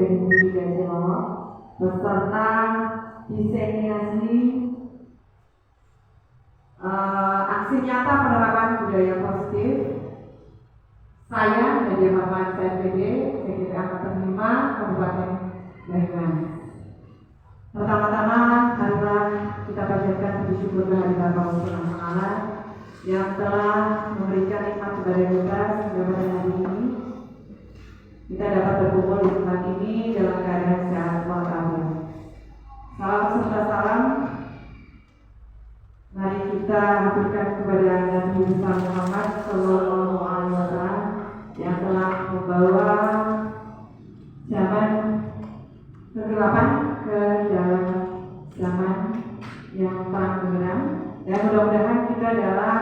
dari Budi Gajelono beserta diseminasi aksi nyata penerapan budaya positif. Saya Nadia Marwan CSPD, Sekretari Angkatan 5 Kabupaten Banyumas. Pertama-tama, marilah kita panjatkan puji syukur kehadirat Allah Subhanahu wa Ta'ala yang telah memberikan nikmat kepada kita sehingga pada hari ini kita dapat berkumpul di tempat ini dalam keadaan sehat walafiat. Salam serta salam mari kita haturkan kepada Nabi besar Muhammad Sallallahu Alaihi Wasallam yang telah membawa zaman kegelapan ke dalam zaman yang terang benderang, dan mudah-mudahan kita adalah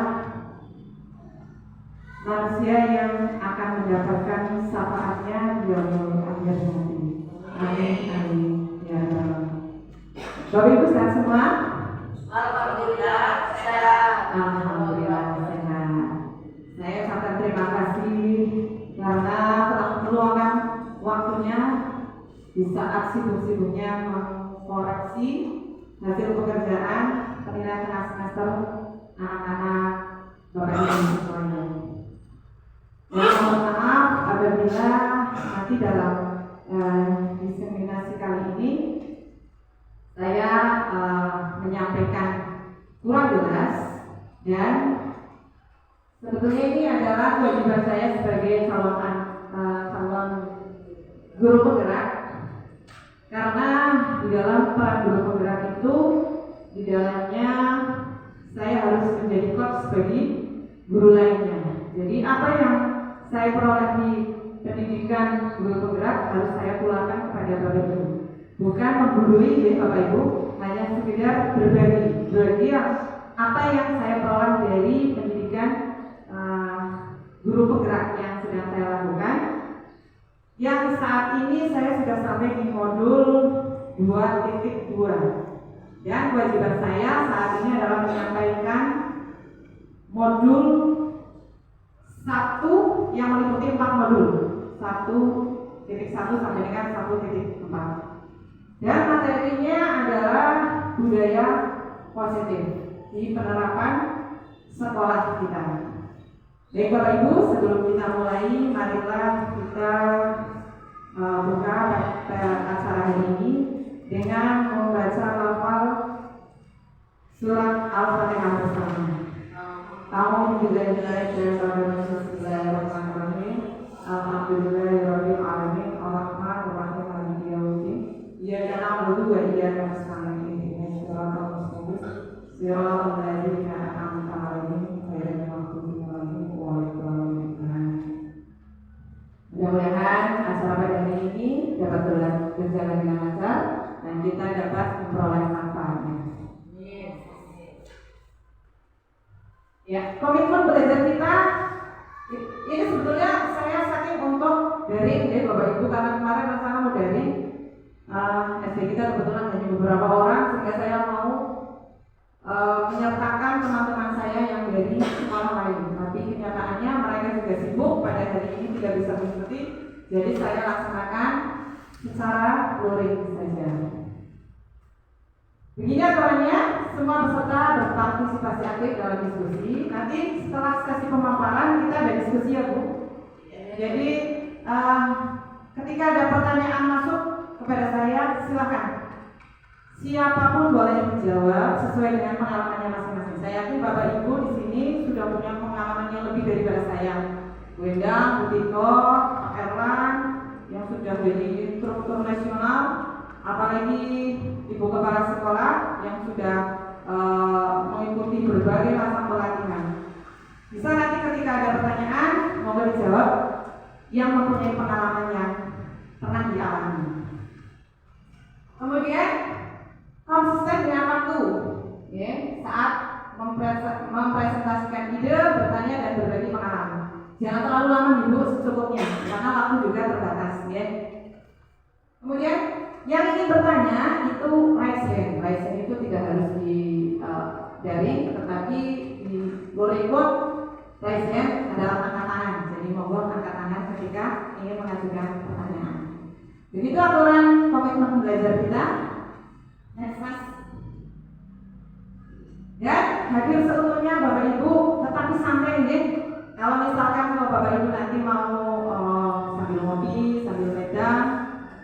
manusia yang akan mendapatkan syafaatnya di yaumul akhir nanti. Amin amin ya rabbal. Bapak Ibu sehat semua? Alhamdulillah sehat. Alhamdulillah sehat. Saya ucapkan terima kasih karena telah meluangkan waktunya di saat sibuk-sibuknya mengkoreksi hasil pekerjaan penilaian tengah semester anak-anak Bapak Ibu semuanya. Mohon maaf apabila nanti dalam diseminasi kali ini saya menyampaikan kurang jelas, dan sebetulnya ini adalah kewajiban saya sebagai calon guru penggerak, karena di dalam peran guru penggerak itu di dalamnya saya harus menjadi coach bagi guru lainnya. Jadi apa yang saya peroleh di pendidikan guru penggerak harus saya tularkan kepada Bapak Ibu, bukan menggurui ya Bapak Ibu, hanya sekedar berbagi apa yang saya peroleh dari pendidikan guru penggerak yang sedang saya lakukan, yang saat ini saya sudah sampai di modul 2.2, dan kewajiban saya saat ini adalah menyampaikan modul 1 yang meliputi 4 modul, 1.1 sampai dengan 1.4, dan materinya adalah budaya positif di penerapan sekolah kita. Baik Bapak Ibu, sebelum kita mulai, marilah kita buka acara hari ini dengan membaca lafal surat Al-Fatihah bersama. Bismillahirrahmanirrahim. Alhamdulillahirabbil alamin. Arrahmanirrahim. Maliki yaumiddin. Iyyaka na'budu wa iyyaka nasta'in. Ihdinas siratal mustaqim. Siratal ladzina an'amta 'alaihim ghairil maghdubi 'alaihim waladdallin. Mudah-mudahan acara pada hari ini dapat berjalan dengan lancar dan kita dapat memperoleh manfaatnya. Ya, komitmen belajar kita ini sebetulnya saya setting untuk daring ya Bapak Ibu, karena kemarin rencana mau daring SD kita kebetulan hanya beberapa orang, sehingga saya mau menyertakan teman-teman saya yang dari sekolah lain, tapi kenyataannya mereka juga sibuk pada hari ini tidak bisa mengikuti, jadi saya laksanakan secara luring saja. Begini aturannya, semua peserta berpartisipasi aktif dalam diskusi. Nanti setelah sesi pemaparan kita ada diskusi ya Bu. Jadi ketika ada pertanyaan masuk kepada saya, silakan. Siapapun boleh menjawab sesuai dengan pengalamannya masing-masing. Saya yakin Bapak Ibu di sini sudah punya pengalaman yang lebih daripada saya. Bu Endang, Bu Tiko, Pak Erlan yang sudah jadi instruktur nasional, apalagi Ibu Kepala Sekolah yang sudah mengikuti berbagai macam pelatihan. Bisa nanti ketika ada pertanyaan mohon dijawab yang mempunyai pengalaman yang pernah dialami. Kemudian konsisten dengan waktu, ya, saat mempresentasikan ide, bertanya dan berbagi pengalaman. Jangan terlalu lama Ibu, secukupnya, karena waktu juga terbatas, ya. Kemudian yang ingin bertanya itu raise hand. Raise hand itu tidak harus di daring, tetapi di Bollywood raise hand adalah angkat tangan. Jadi monggo angkat tangan ketika ingin mengajukan pertanyaan. Begitu aturan komitmen belajar kita. Next mas. Ya, hadir seutuhnya Bapak Ibu, tetapi santai nih. Kalau misalkan Bapak Ibu nanti mau sambil ngopi, sambil medang,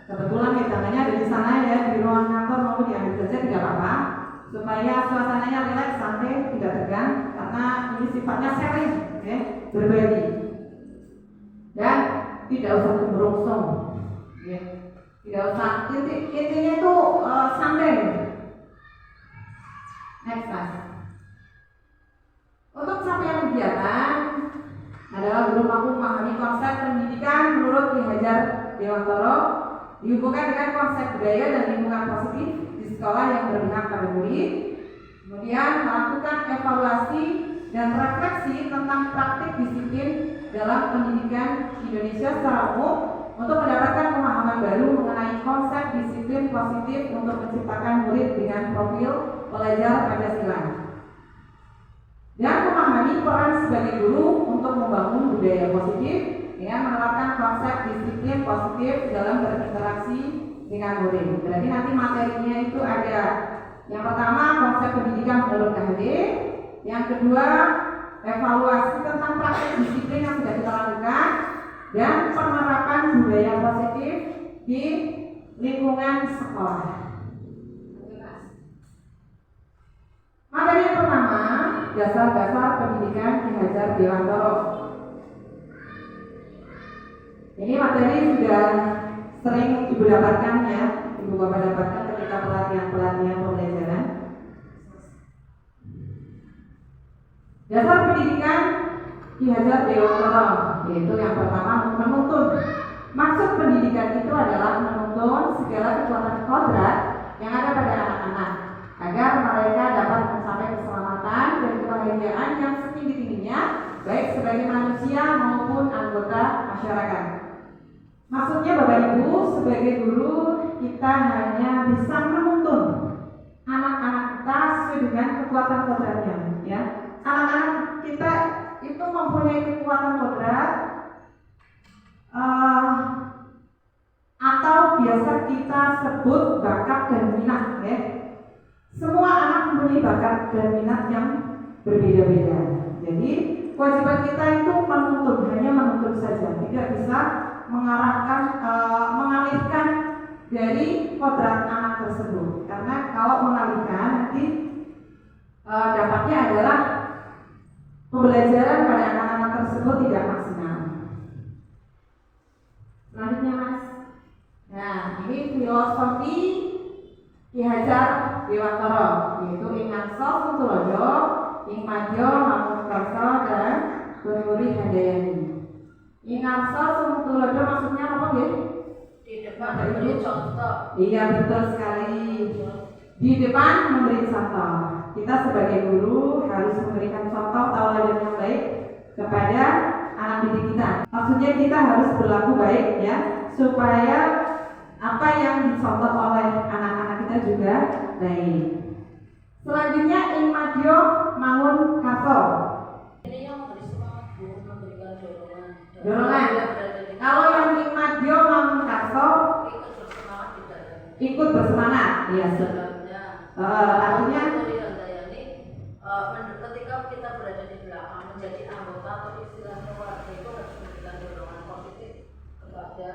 kebetulan medangannya ada di sana ya, di ruang kantor maupun di ambil saja tidak apa-apa, supaya suasananya rileks, santai, tidak tegang, karena ini sifatnya sharing, ya, berbagi, dan tidak usah gembrungsung, ya. Tidak usah, intinya itu santai. Next mas. Untuk capaian kegiatan adalah guru mampu memahami konsep pendidikan menurut Ki Hajar Dewantara dihubungkan dengan konsep budaya dan lingkungan positif di sekolah yang berpihak pada murid. Kemudian melakukan evaluasi dan refleksi tentang praktik disiplin dalam pendidikan Indonesia secara umum untuk mendapatkan pemahaman baru mengenai konsep disiplin positif untuk menciptakan murid dengan profil pelajar Pancasila. Dan memahami peran sebagai guru untuk membangun budaya positif dengan menerapkan konsep disiplin positif dalam berinteraksi dengan murid. Berarti nanti materinya itu ada yang pertama konsep pendidikan menurut KHD, yang kedua evaluasi tentang praktik disiplin yang sudah kita lakukan, dan penerapan budaya positif di lingkungan sekolah. Materi yang pertama, dasar-dasar pendidikan Ki Hajar Dewantara. Ini materi sudah sering Ibu dapatkan ya, Ibu Bapak dapatkan ketika pelatihan pembelajaran. Dasar pendidikan Ki Hajar Dewantara, yaitu yang pertama menuntun. Maksud pendidikan itu adalah menuntun segala kekuatan kodrat yang ada pada anak-anak agar mereka dapat mencapai keselamatan dan kebahagiaan yang setinggi-tingginya, baik sebagai manusia maupun anggota masyarakat. Maksudnya Bapak Ibu, sebagai guru kita hanya bisa menuntun anak-anak kita sesuai dengan kekuatan kodratnya, ya. Anak-anak kita itu mempunyai kekuatan kodrat atau biasa kita sebut bakat dan minat, ya. Semua anak mempunyai bakat dan minat yang berbeda-beda. Jadi kewajiban kita itu menuntun, hanya menuntun saja, tidak bisa mengarahkan, mengalihkan dari kodrat anak tersebut. Karena kalau mengalihkan nanti dapatnya adalah pembelajaran pada anak-anak tersebut tidak maksimal. Selanjutnya mas. Nah ini filosofi Ki Hajar Dewantara, yaitu ing Ngangsa Suntuloyo, ing Madya Mangunkarsa dan Tunuri Handayani. Ing Ngangsa Suntuloyo maksudnya apa ya? Di depan memberi contoh. Iya betul sekali. Di depan memberi contoh. Kita sebagai guru harus memberikan contoh tauladan yang baik kepada anak didik kita. Maksudnya kita harus berlaku baik ya, supaya apa yang dicontoh oleh anak-anak kita juga baik. Selanjutnya ing Madya Mangunkarsa. Ini yang memberi semangat, Bu, memberikan dorongan. Dorongan. Kalau yang ing Madya Mangunkarsa Ikut bersemangat di dalam. ikut bersemangat. Iya. Artinya ketika kita berada di belakang menjadi anggota atau istilahnya warga itu harus memberikan dorongan positif kepada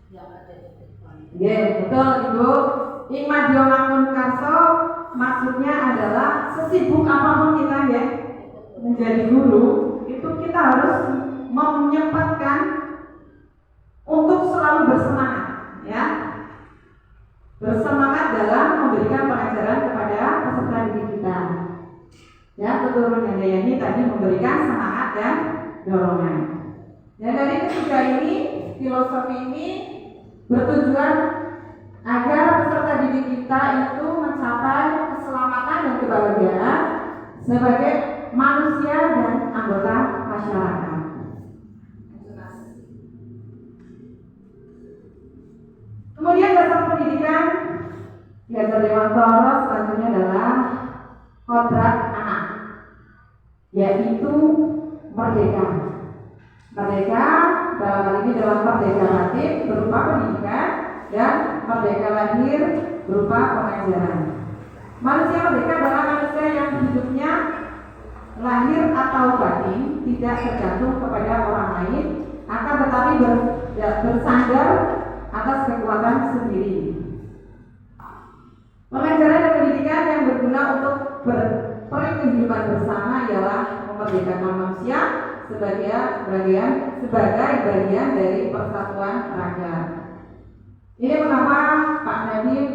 yang ada di depan. Iya, betul Ibu. Ing Madya Mangunkarsa maksudnya adalah sesibuk apapun kita ya menjadi guru, itu kita harus menyempatkan untuk selalu bersemangat ya. Bersemangat dalam memberikan pengajaran kepada peserta didik kita. Ya, Tunuri Handayani tadi memberikan semangat dan dorongan. Dan dari ketiga ini, filosofi ini bertujuan agar peserta didik kita itu mencapai keselamatan dan kebahagiaan sebagai manusia dan anggota masyarakat. Kemudian dasar pendidikan Ki Hajar Dewantara selanjutnya adalah kodrat anak, yaitu merdeka. Merdeka dalam hal ini dalam merdeka batin berupa pendidikan dan merdeka lahir berupa pengajaran. Manusia merdeka adalah manusia yang hidupnya lahir atau batin tidak tergantung kepada orang lain, akan tetapi bersandar atas kekuatan sendiri. Pengajaran dan pendidikan yang berguna untuk berkehidupan bersama ialah memerdekakan manusia sebagai bagian dari persatuan rakyat. Ini mengapa Pak Nadiem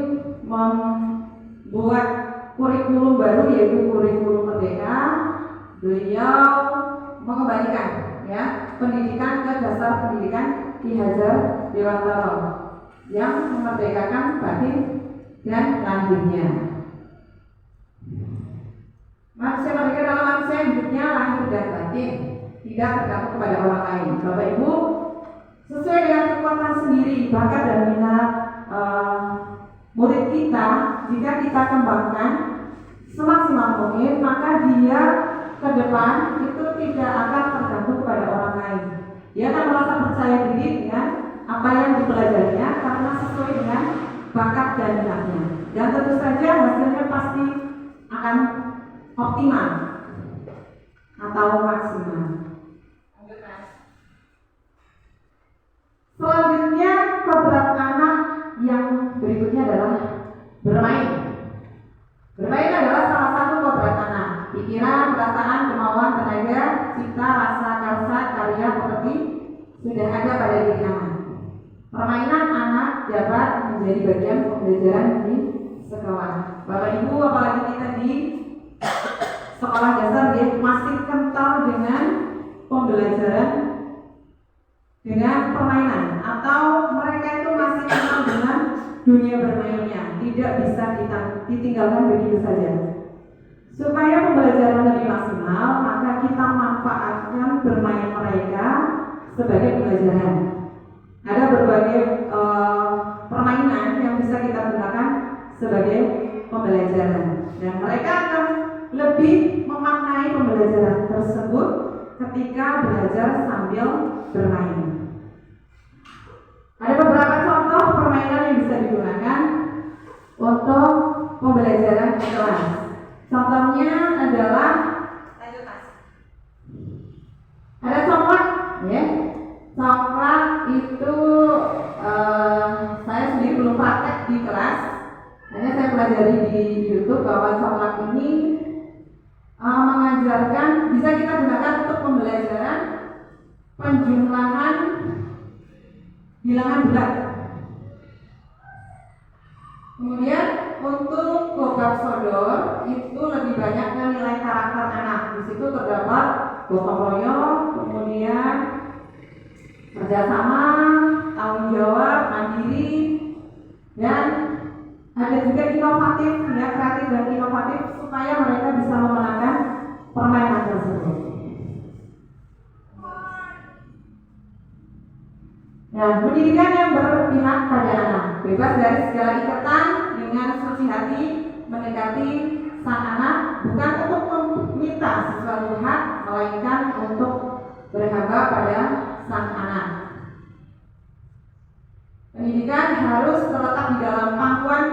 membuat kurikulum baru, yaitu kurikulum merdeka. Beliau mengembalikan pendidikan ke dasar pendidikan Ki Hajar Dewantara yang memerdekakan batin dan lahirnya. Manusia merdeka adalah manusia yang hidupnya lahir dan batin tidak tergantung kepada orang lain. Bapak Ibu, sesuai dengan kekuatan sendiri, bakat dan minat murid kita, jika kita kembangkan semaksimal mungkin, maka dia ke depan itu tidak akan tergantung kepada orang lain. Dia akan merasa percaya diri dengan apa yang dipelajarinya karena sesuai dengan bakat dan minatnya. Dan tentu saja hasilnya pasti akan optimal atau maksimal. Selanjutnya, kodrat anak yang berikutnya adalah bermain. Bermain adalah salah satu kodrat anak. Pikiran, perasaan, kemauan, tenaga, cipta, rasa, karsa, karya, pekerti sudah ada pada diri anak. Permainan anak dapat menjadi bagian pembelajaran di sekolah. Bapak Ibu, apalagi kita di sekolah dasar, dia masih kental dengan pembelajaran dengan permainan, atau mereka itu masih kenal dengan dunia bermainnya, tidak bisa ditinggalkan begitu saja. Supaya pembelajaran lebih maksimal, maka kita manfaatkan bermain mereka sebagai pembelajaran. Ada berbagai permainan yang bisa kita gunakan sebagai pembelajaran, dan mereka akan lebih memaknai pembelajaran tersebut ketika belajar sambil bermain. Ada beberapa contoh permainan yang bisa digunakan untuk pembelajaran di kelas. Contohnya adalah ada coklat, ya. Coklat itu saya sendiri belum praktek di kelas. Hanya saya pelajari di YouTube bahwa coklat ini mengajarkan, bisa kita gunakan untuk pembelajaran penjumlahan bilangan bulat. Kemudian untuk gobak sodor itu lebih banyak nilai karakter anak. Di situ terdapat gotong royong, kemudian kerjasama, tanggung jawab, mandiri, dan ada juga inovatif, ya, kreatif dan inovatif supaya mereka bisa memenangkan permainan tersebut. Nah, pendidikan yang berpihak pada anak, bebas dari segala ikatan, dengan suci hati mendekati sang anak, bukan untuk meminta sesuatu hak, melainkan untuk berhamba pada sang anak. Pendidikan harus terletak di dalam pangkuan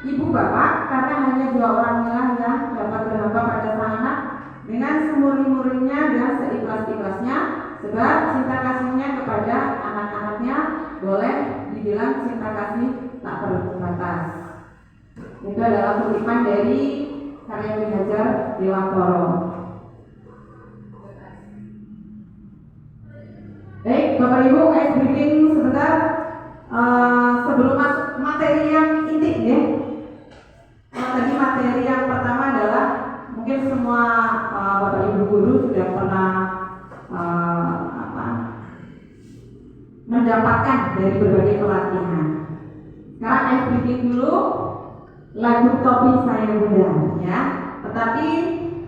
ibu bapak, karena hanya dua oranglah yang dapat berhamba pada sang anak dengan semurni-murninya dan seikhlas-ikhlasnya, sebab cinta kasihnya kepada anak-anaknya boleh dibilang cinta kasih tak terbatas. Itu adalah kutipan dari karya Ki Hajar Dewantara. Baik, Bapak Ibu, ice breaking sebentar sebelum masuk materi yang inti, ya. Tadi materi yang pertama adalah mungkin semua Bapak Ibu guru sudah pernah mendapatkan dari berbagai pelatihan. Sekarang ice breaking dulu lagu Topi Saya Bunda, ya. Tetapi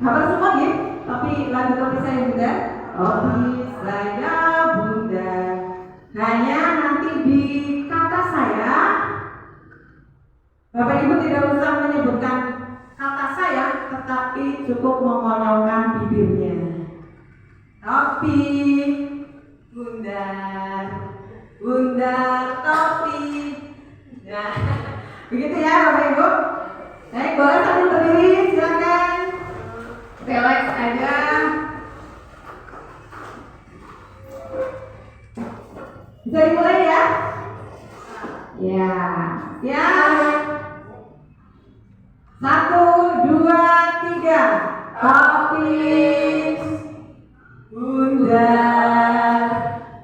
hafal semua, ya? Tapi lagu Topi Saya Bunda, Topi Saya Bunda, hanya nanti di kata saya, Bapak Ibu tidak usah menyebutkan kata saya, tetapi cukup mengonyolkan bibirnya. Topi Bunda, Bunda topi, Nah, begitu ya Bapak Ibu. Baik, boleh sambil berdiri, silakan. Relax aja. Bisa dimulai ya? Ya, siap. 1, 2, 3. Topik bundar,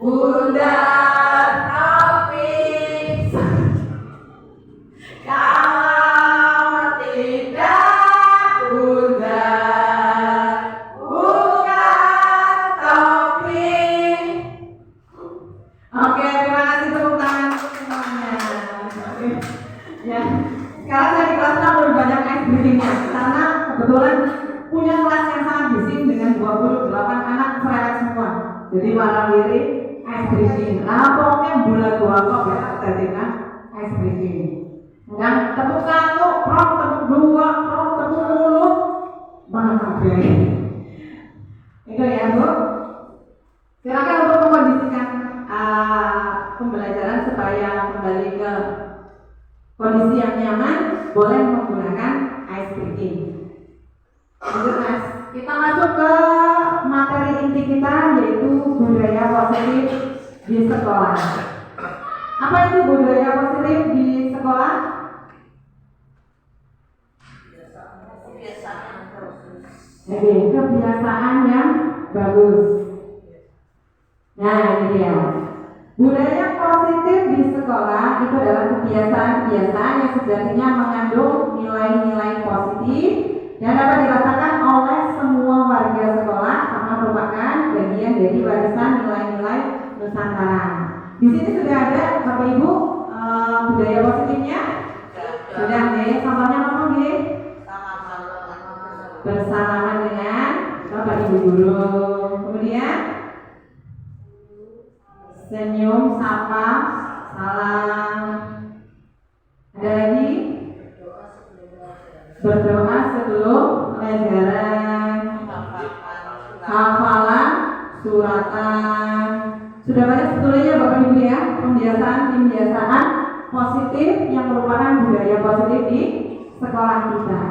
bundar topik. Kalau tidak bundar, bukan topik. Oke, terima kasih tepuk tangan untuk semuanya. Oke. Ya, sekarang saya di kelas 6 lebih banyak ice breathing-nya karena kebetulan punya kelas yang sangat bising dengan 28 anak seret semua. Jadi warawiri ice breathing. Nah, pokoknya bulan 2 kok ya kita ice breathing. Yang tepuk 1, prong tepuk 2, prong tepuk mulut, banget kabeh. Itu ya Bu. Silakan untuk mengkondisikan pembelajaran supaya kembali ke kondisi yang nyaman, boleh menggunakan ice breathing. Lanjut Mas, kita masuk ke materi inti kita yaitu budaya positif di sekolah. Apa itu budaya positif di sekolah? Jadi kebiasaan yang bagus. Nah ini dia. Budaya positif di sekolah itu adalah kebiasaan-kebiasaan yang sejatinya mengandung nilai-nilai positif yang dapat dirasakan oleh semua warga sekolah karena merupakan bagian dari warisan nilai-nilai Nusantara. Di sini sudah ada Bapak Ibu budaya positifnya? Sudah nih, contohnya apa nih? Bersalaman dengan Bapak Ibu guru. Kemudian senyum, sapa, salam. Ada lagi? Berdoa sebelum pelajaran, hafalan, suratan. Sudah banyak sebetulnya Bapak Ibu ya, pembiasaan positif yang merupakan budaya positif di sekolah kita.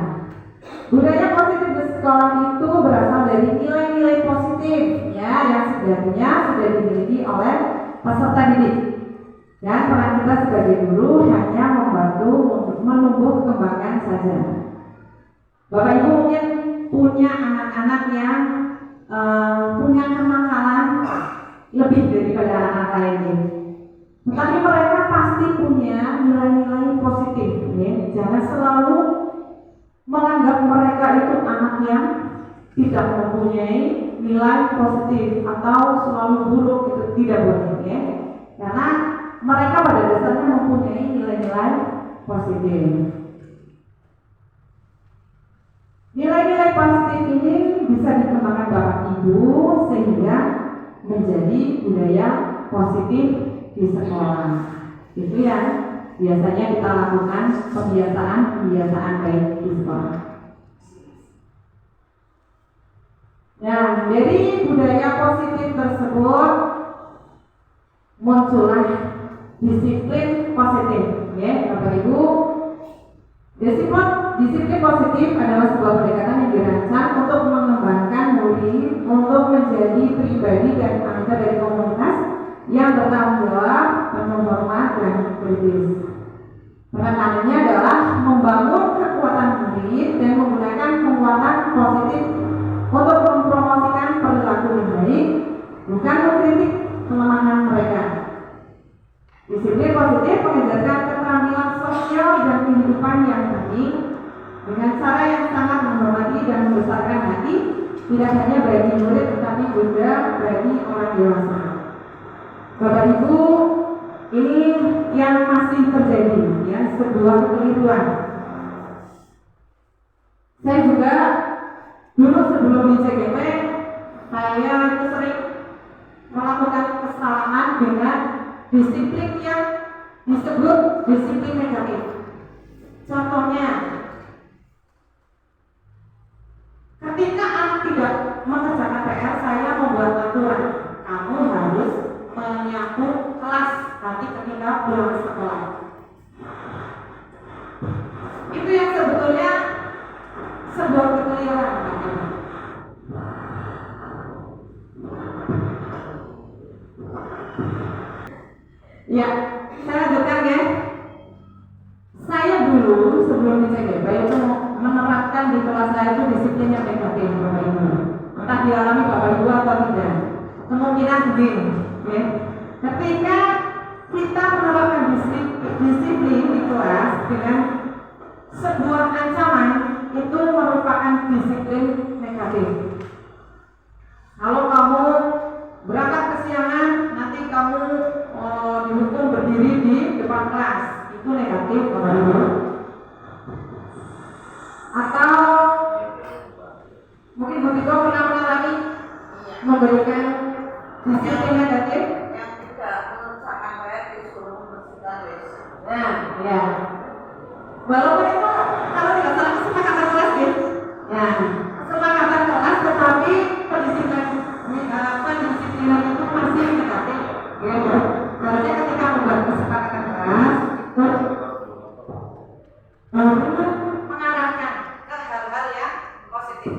Budaya positif di sekolah itu berasal dari nilai-nilai positif ya yang sejatinya sudah dimiliki oleh peserta didik. Dan peran kita sebagai guru hanya membantu menumbuh kembangkan saja. Bapak Ibu mungkin punya anak-anak yang punya kenakalan lebih daripada anak lainnya. Tetapi mereka pasti punya nilai-nilai positif. Ya. Jangan selalu menganggap mereka itu anak yang tidak mempunyai nilai positif atau selalu buruk, itu tidak boleh ya. Karena mereka pada dasarnya mempunyai nilai-nilai positif. Nilai-nilai positif ini bisa dikembangkan Bapak Ibu sehingga menjadi budaya positif di sekolah. Itu yang biasanya kita lakukan kebiasaan baik di sekolah. Nah, dari budaya positif tersebut muncullah disiplin positif, ya Bapak Ibu. Disiplin positif adalah sebuah pendekatan yang dirancang untuk mengembangkan murid untuk menjadi pribadi dan anggota dari komunitas yang bertanggung jawab, penuh hormat dan kritis. Penekanannya adalah membangun kekuatan murid dan menggunakan penguatan positif untuk mempromosikan perilaku yang baik, bukan mengkritik kelemahan mereka. Disiplin positif mengajarkan keterampilan sosial dan kehidupan yang penting dengan cara yang sangat menghormati dan membesarkan hati, tidak hanya bagi murid tetapi juga bagi orang dewasa. Bapak Ibu, ini yang masih terjadi, ya, sebuah kekeliruan. Saya juga dulu sebelum di CGP, saya itu sering melakukan kesalahan dengan disiplin yang disebut disiplin negatif. Contohnya, ketika anak tidak mengerjakan PR, saya membuat aturan, kamu harus menyapu kelas nanti ketika pulang sekolah. Ya, saya lanjutkan ya. Saya dulu sebelum di CGP itu menerapkan di kelas saya itu disiplin yang negatif, Bapak Ibu. Entah dialami Bapak Ibu atau tidak. Kemungkinan begini, ya. Ketika kita menerapkan disiplin di kelas dengan sebuah ancaman, itu merupakan disiplin negatif. Kalau kamu berangkat kesiangan, nanti kamu dihukum berdiri di depan kelas, itu negatif, Bapak Ibu. Atau mungkin Bu Tiko pernah mengalami memberikan disiplin negatif. Yang tidak mengerjakan PR disuruh membersihkan WC. Nah, ya. Walaupun itu kalau tidak salah kesepakatan kelas ya. Ya, kesepakatan kelas tetapi pendisiplinan itu masih negatif. Ya, harusnya ketika membuat kesepakatan kelas mengarahkan ke hal-hal yang positif.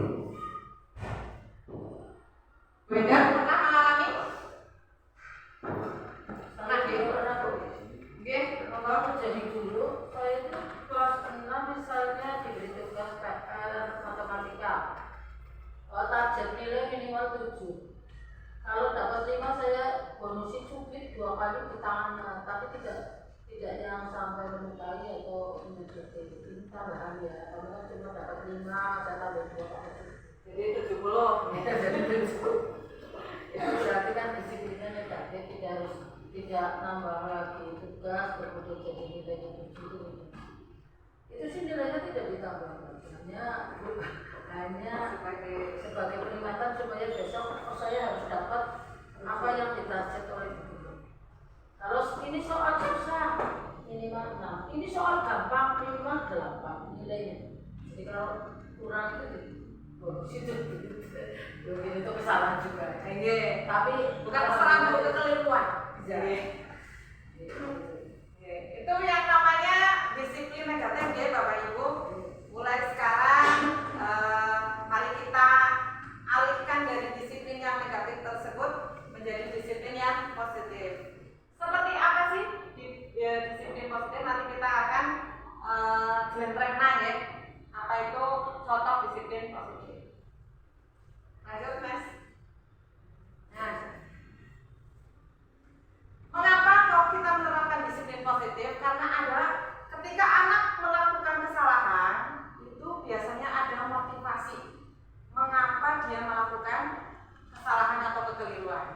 Beda pernah mengalami? Pernah Bu. Oke, Kalau jadi dulu, saya itu kelas 6 misalnya diberi tugas PR matematika. Target nilai minimal 7. Kalau dapat 5 saya bonusi cubit 2 kali di tangan, tapi tidak yang sampai melukai atau menyakiti. Ini tambahan ya, kamu kan cuma dapat 5, saya tambah 2 pakai 7. jadi 70. Ya, jadi 7. Itu berarti kan disiplinnya negatif, tidak nambah lagi tugas berbentuk jadi nilainya 7. Itu sih nilainya tidak ditambah, hanya sebagai peringatan supaya besok saya harus dapat apa yang ditarget oleh guru. Kalau ini soal susah minimal 6, ini soal gampang minimal 8 nilainya. Jadi kalau kurang itu bonus itu kesalahan juga. Tapi Bukan kesalahan, itu kekeliruan. Itu yang namanya disiplin negatif ya Bapak Ibu. Mulai sekarang mari kita alihkan dari disiplin yang negatif tersebut menjadi disiplin yang positif. Seperti apa sih disiplin positif? Nanti kita akan jelentrehna ya. Apa itu contoh disiplin positif? Lanjut Mas. Nah, mengapa kalau kita menerapkan disiplin positif? Karena ada ketika anak melakukan kesalahan itu biasanya ada motivasi mengapa dia melakukan kesalahan atau kekeliruan.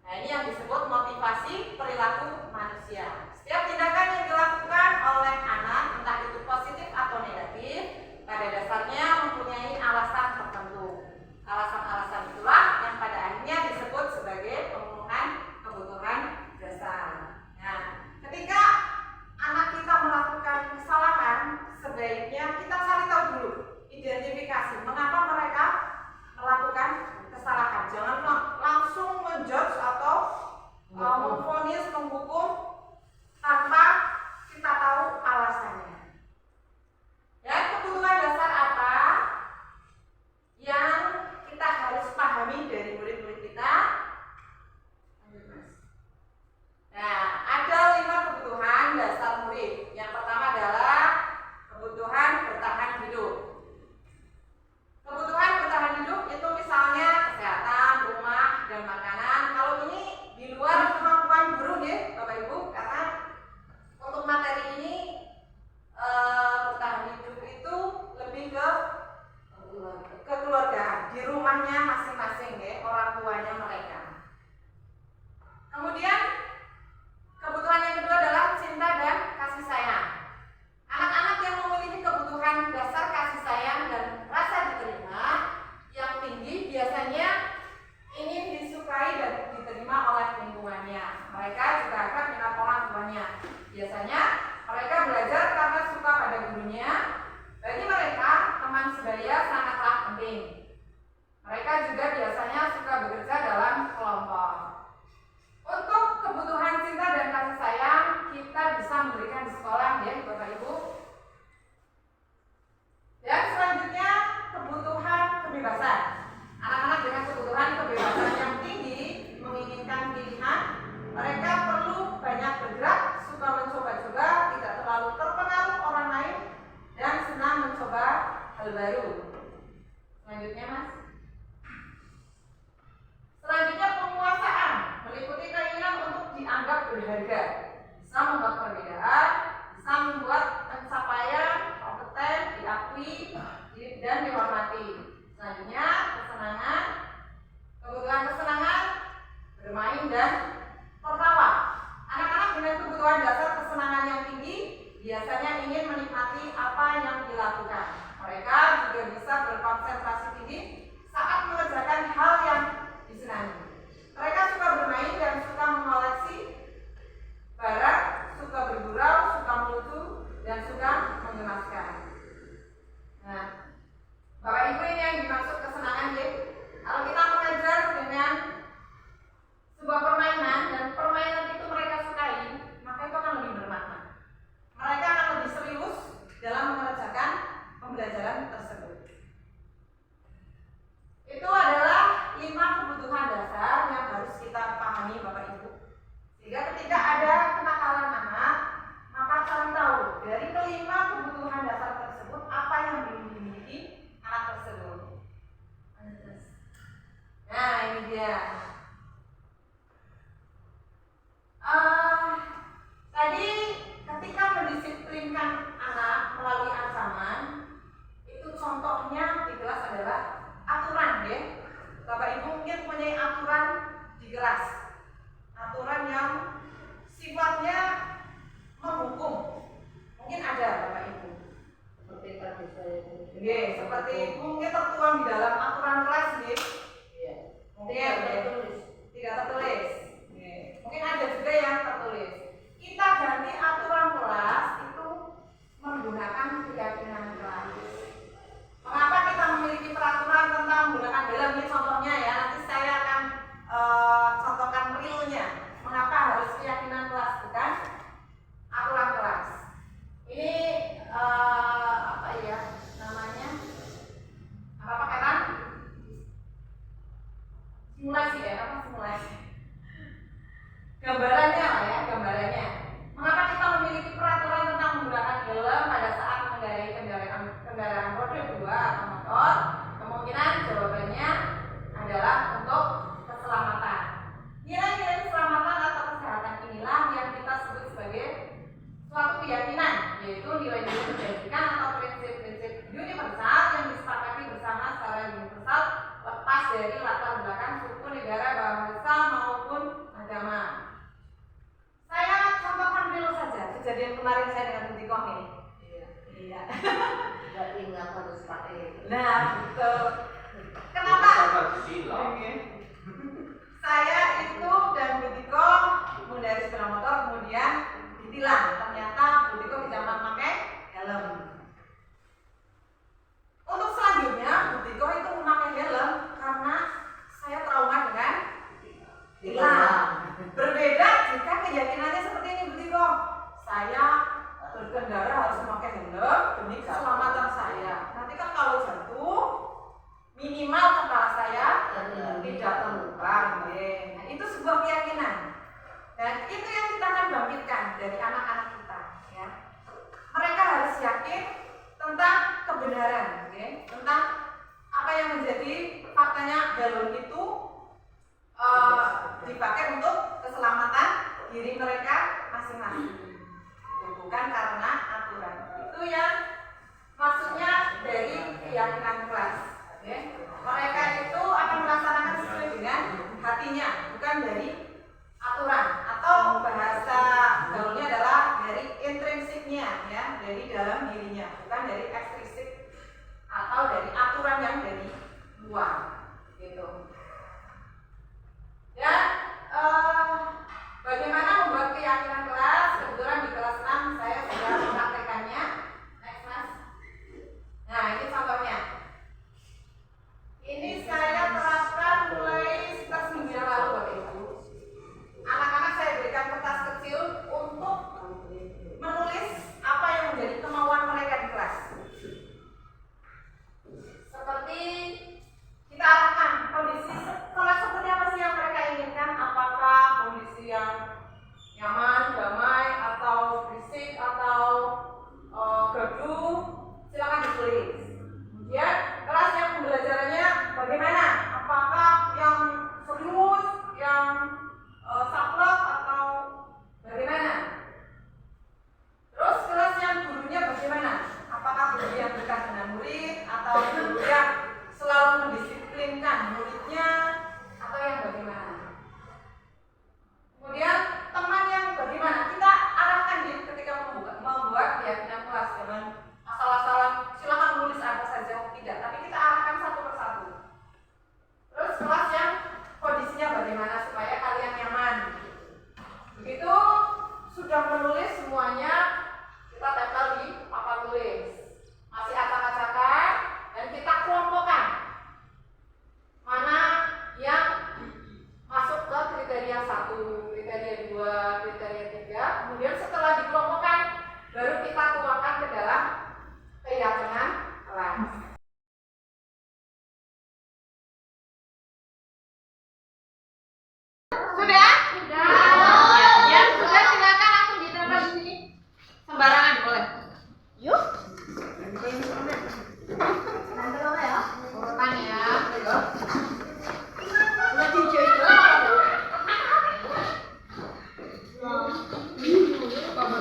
Nah, ini yang disebut motivasi perilaku manusia. Setiap tindakan yang dilakukan oleh anak, entah itu positif atau negatif, pada dasarnya mempunyai alasan tertentu. Alasan-alasan itulah yang pada akhirnya disebut sebagai pemenuhan kebutuhan dasar. Nah, ketika anak kita melakukan kesalahan, sebaiknya kita cari tahu dulu, identifikasi mengapa mereka melakukan kesalahan. Jangan langsung menjudge atau memvonis, menghukum tanpa kita tahu alasannya. Dan kebutuhan dasar apa yang kita harus pahami dari murid-murid kita? Nah, ada 5 kebutuhan dasar murid. Yang pertama adalah kebutuhan bertahan hidup. Kebutuhan bertahan hidup itu misalnya kesehatan, rumah, dan makanan. Kalau ini di luar kemampuan guru ya, Bapak Ibu, karena untuk materi ini bertahan hidup itu lebih ke keluarga, di rumahnya masing-masing ya, orang tuanya mereka. Kemudian kebutuhan yang kedua adalah cinta dan kasih sayang. Anak-anak yang memiliki kebutuhan dasar kasih sayang dan rasa diterima yang tinggi biasanya ingin disukai dan diterima oleh lingkungannya. Mereka juga akan minat orang tuanya. Biasanya mereka belajar karena suka pada gurunya. Bagi mereka, teman sebaya sangatlah penting. Mereka juga biasanya suka bekerja dalam kelompok. Untuk kebutuhan cinta dan kasih sayang, kita bisa memberikan di sekolah ya Bapak Ibu. Dan selanjutnya kebutuhan kebebasan. Anak-anak dengan kebutuhan kebebasan yang tinggi menginginkan pilihan, mereka mendidikan anak melalui ancaman, itu contohnya di kelas adalah aturan ya. Bapak Ibu mungkin punya aturan di kelas, aturan yang sifatnya menghukum. Mungkin ada Bapak Ibu. Seperti tadi saya Seperti itu mungkin tertuang di dalam aturan kelas Iya. Mungkin tidak tertulis. Mungkin ada juga yang tertulis. Kita ganti aturan kelas itu menggunakan keyakinan kelas. Mengapa kita memiliki peraturan tentang menggunakan helm? Ini contohnya ya. Nanti saya akan contohkan realnya. Mengapa harus keyakinan kelas bukan aturan kelas? Ini apa ya namanya? Apa paketan? Simulasi ya, apa simulasi? Gambarannya lah ya, gambarannya. Mengapa kita memiliki peraturan tentang menggunakan helm pada saat mengendarai kendaraan roda 2 atau motor? Kemungkinan jawabannya adalah untuk keselamatan. Nilai-nilai keselamatan atau kesehatan inilah yang kita sebut sebagai suatu keyakinan, yaitu nilai-nilai pendidikan atau prinsip-prinsip universal yang disepakati bersama secara universal lepas dari latar belakang suku, negara, bangsa maupun agama. Saya contohkan dulu saja kejadian kemarin saya dengan Butikoh ini. Iya. Tidak ingat harus pakai. Nah, betul. Kenapa? Saya itu dan Butikoh mengendarai sepeda motor kemudian ditilang. Ternyata Butikoh tidak memakai helm. Untuk selanjutnya Butikoh itu memakai helm karena saya trauma dengan tilang. Berbeda jika keyakinannya seperti ini Butikoh. Saya berkendara harus memakai helm demi keselamatan saya. Nanti kan kalau jatuh minimal kepala saya tidak terluka. Nah, itu sebuah keyakinan. Dan itu yang kita akan bangkitkan dari anak-anak kita. Ya. Mereka harus yakin tentang kebenaran, tentang apa yang menjadi faktanya helm itu dipakai untuk keselamatan diri mereka masing-masing. Bukan karena aturan. Itu yang maksudnya dari keyakinan kelas. Mereka itu akan melaksanakan sesuai dengan hatinya, bukan dari aturan, atau bahasa gaulnya adalah dari intrinsiknya, ya, dari dalam dirinya, bukan dari ekstrinsik atau dari aturan yang dari luar, gitu. Dan bagaimana membuat keyakinan kelas? Kebetulan di kelas 6 saya sudah mempraktekannya. Next mas. Nah ini contohnya. Ini saya terapkan mulai sekitar seminggu yang lalu Bapak Ibu. Anak-anak saya berikan kertas kecil untuk menulis apa yang menjadi kemauan mereka di kelas. Seperti kita arahkan kondisi kelas seperti apa sih yang mereka inginkan? Apakah kondisi yang nyaman, damai, atau berisik, atau gaduh? Silakan ditulis. Kemudian kelas yang pembelajarannya bagaimana? Apakah yang serius, yang saklek, atau bagaimana? Terus kelas yang gurunya bagaimana? Apakah guru yang dekat dengan murid, atau guru yang selalu mendisiplinkan muridnya, atau yang bagaimana? Kemudian teman yang bagaimana? Kita arahkan dia ketika membuat keyakinan kelas, jangan asal-asalan silakan menulis apa saja, tidak, tapi kita arahkan satu persatu. Terus kelas yang kondisinya bagaimana supaya kalian nyaman. Begitu sudah menulis semuanya, kita tempel di papan tulis. Masih acak-acakan dan kita kelompokkan mana yang masuk ke kriteria 1, kriteria 2, kriteria 3. Kemudian setelah dikelompokkan baru kita tuangkan ke dalam keyakinan kelas. Sudah? Sudah. Yang sudah silakan langsung ditempel di sini. Sembarangan boleh. Yuk. Nanti lo ya. Urutan ya. Lebih hijau. Apa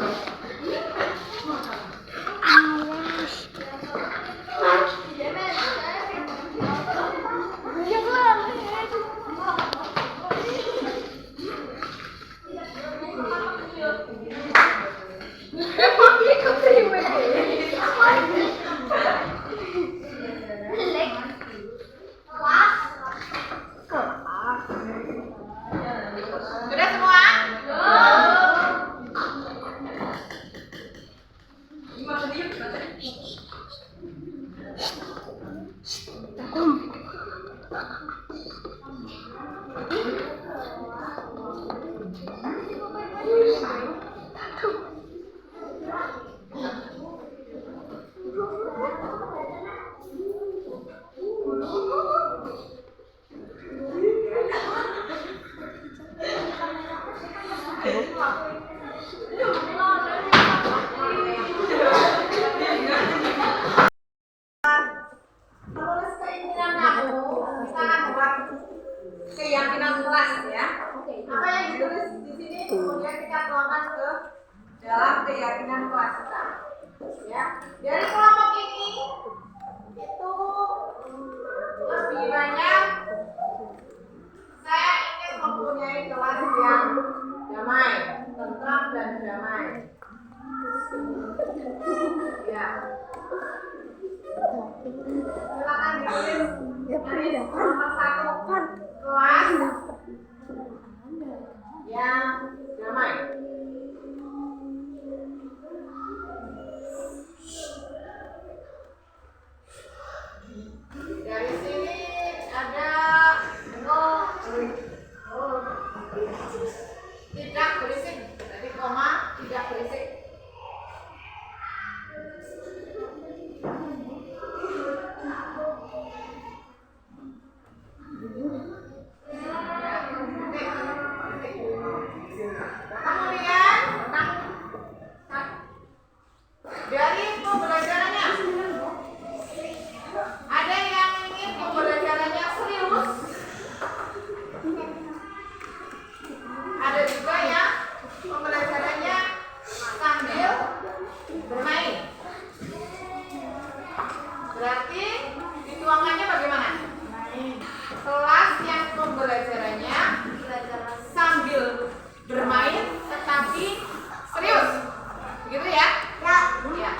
kelas kita. Ya, dari kelompok ini itu lebih banyak saya ingin mempunyai kelas yang damai, tentram dan damai. Ya. Silakan ditulis dari nomor 1 kelas yang damai. Dari sini ada tidak berisik, jadi koma tidak berisik. Kemudian dari pembelajarannya ada yang ingin pembelajarannya serius, ada juga yang pembelajarannya sambil bermain. Berarti dituangkannya bagaimana? Kelas yang pembelajarannya sambil bermain tetapi serius, begitu ya? Ya.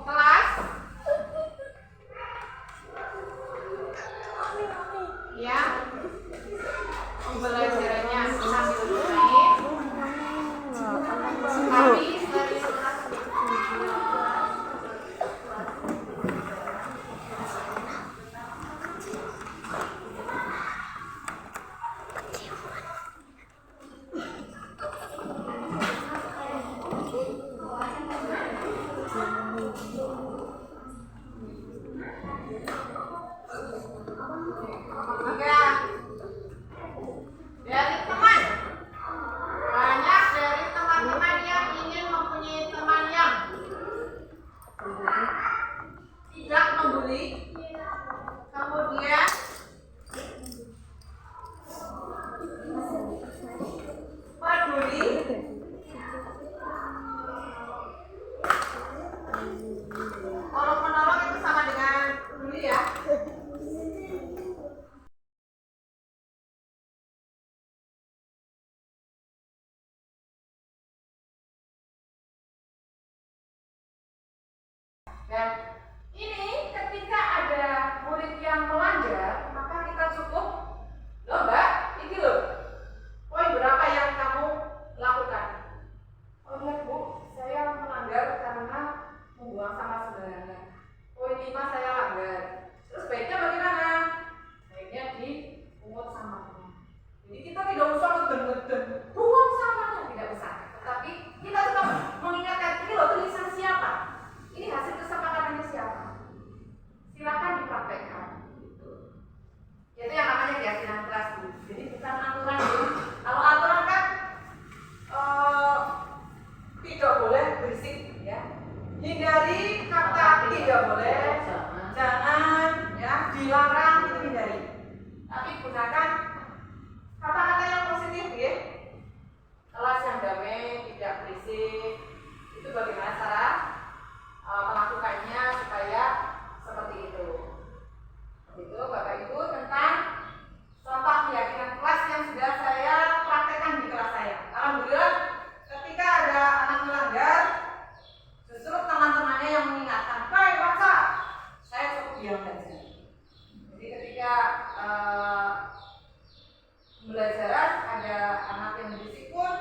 Kelas yang pembelajarannya sambil bermain tetapi serius. Dari teman, banyak dari teman-teman yang ingin mempunyai teman yang tidak membuli, kemudian peduli, tolong menolong itu sama dengan peduli ya. Dan ini ketika ada murid yang melanggar, maka kita cukup lomba, ini loh, poin berapa yang kamu lakukan? Oh lihat Bu, saya melanggar karena membuang sampah sembarangan. Poin 5 saya langgar. Terus baiknya bagaimana? Baiknya dipungut sampahnya. Jadi kita tidak usah ngeden-ngeden, buang sampahnya, tidak usah. Tetapi kita tetap mengingatkan, ini loh tulisan siapa? Ini hasil kesepakatannya siapa? Silakan dipraktekkan. Itu yang namanya keyakinan kelas Bu. Jadi bukan aturan Bu. Kalau aturan kan tidak boleh berisik ya. Hindari kata tidak boleh, jangan ya, dilarang itu hindari. Tapi gunakan kata-kata yang positif ya. Kelas yang damai, tidak berisik. Itu bagaimana cara melakukannya supaya seperti itu. Itu Bapak Ibu tentang contoh keyakinan kelas yang sudah saya praktekkan di kelas saya. Alhamdulillah ketika ada anak melanggar, justru teman-temannya yang mengingatkan, "Hai baca," saya cukup diam saja. Jadi ketika pembelajaran ada anak yang berisik pun,